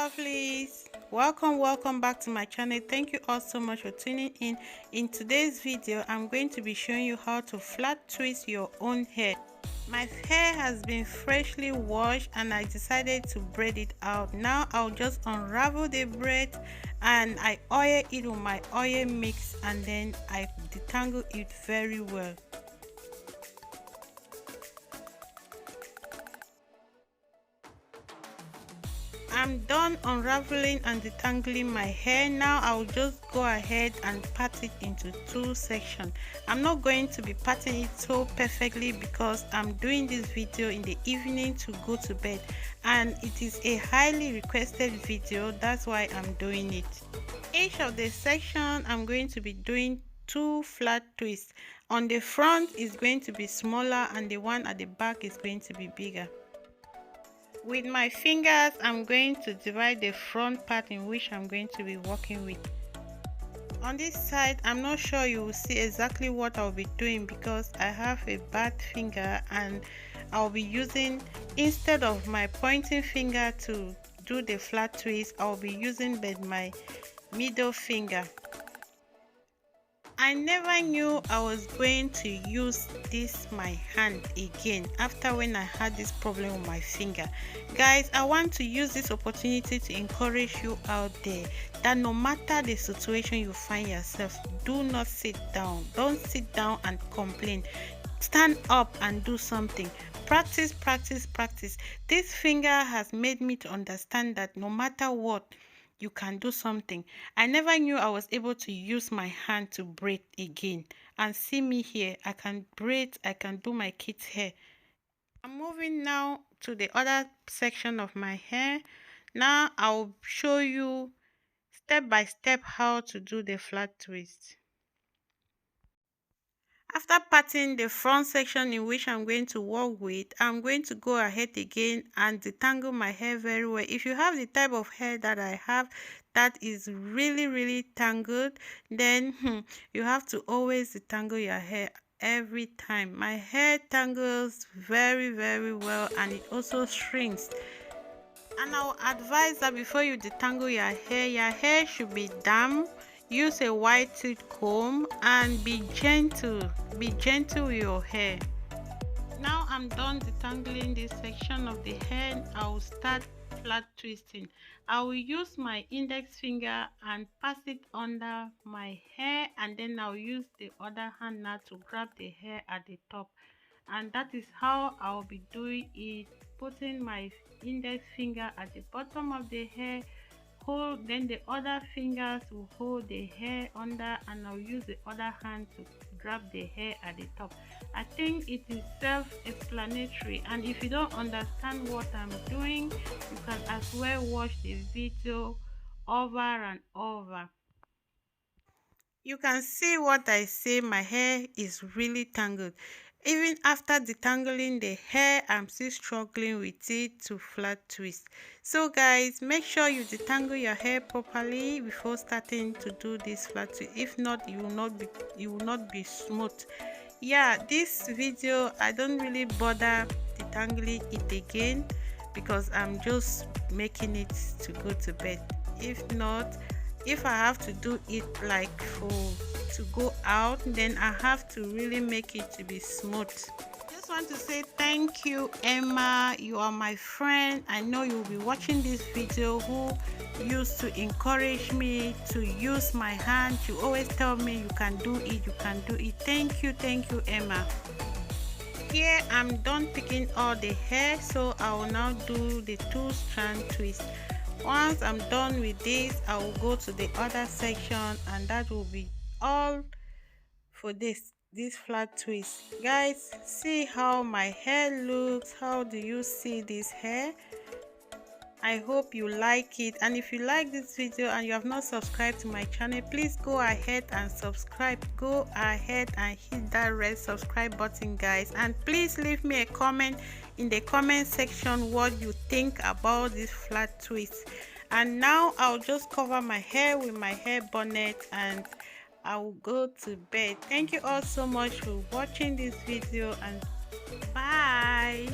Lovelies, welcome back to my channel. Thank you all so much for tuning in today's video. I'm going to be showing you how to flat twist your own hair. My hair has been freshly washed and I decided to braid it out. Now I'll just unravel the braid and I oil it with my oil mix and then I detangle it very well. I'm done unraveling and detangling my hair. Now I'll just go ahead and part it into two sections. I'm not going to be parting it so perfectly because I'm doing this video in the evening to go to bed and it is a highly requested video. That's why I'm doing it. Each of the section I'm going to be doing two flat twists. On the front is going to be smaller and the one at the back is going to be bigger. With my fingers, I'm going to divide the front part in which I'm going to be working with. On this side, I'm not sure you will see exactly what I'll be doing because I have a bad finger and I'll be using, instead of my pointing finger to do the flat twist, I'll be using my middle finger. I never knew I was going to use my hand again after when I had this problem with my finger. Guys, I want to use this opportunity to encourage you out there that no matter the situation you find yourself, do not sit down. Don't sit down and complain. Stand up and do something. Practice. This finger has made me to understand that no matter what, you can do something. I never knew I was able to use my hand to braid again. And see me here, I can braid, I can do my kids' hair. I'm moving now to the other section of my hair. Now I'll show you step by step how to do the flat twist. After parting the front section in which I'm going to work with, I'm going to go ahead again and detangle my hair very well. If you have the type of hair that I have that is really tangled, then you have to always detangle your hair every time. My hair tangles very well and it also shrinks. And I'll advise that before you detangle your hair should be damp. Use a white tooth comb and be gentle with your hair. Now I'm done detangling this section of the hair. I will start flat twisting. I will use my index finger and pass it under my hair, and then I'll use the other hand now to grab the hair at the top, and that is how I'll be doing it. Putting my index finger at the bottom of the hair, then the other fingers will hold the hair under, and I'll use the other hand to grab the hair at the top. I think it is self-explanatory, and if you don't understand what I'm doing, you can as well watch the video over and over. You can see what I say, my hair is really tangled. Even after detangling the hair, I'm still struggling with it to flat twist. So guys, make sure you detangle your hair properly before starting to do this flat twist. If not, you will not be smooth. Yeah, this video I don't really bother detangling it again because I'm just making it to go to bed. If I have to do it like to go out, then I have to really make it to be smooth. Just want to say thank you, Emma. You are my friend. I know you'll be watching this video, who used to encourage me to use my hand. You always tell me you can do it. Thank you, Emma. Here I'm done picking all the hair, so I will now do the 2-strand twist. Once I'm done with this, I will go to the other section, and that will be all for this flat twist. Guys, see how my hair looks. How do you see this hair? I hope you like it, and if you like this video and you have not subscribed to my channel, please go ahead and subscribe. Go ahead and hit that red subscribe button, guys, and please leave me a comment in the comment section what you think about this flat twist. And now I'll just cover my hair with my hair bonnet and I will go to bed. Thank you all so much for watching this video, and bye.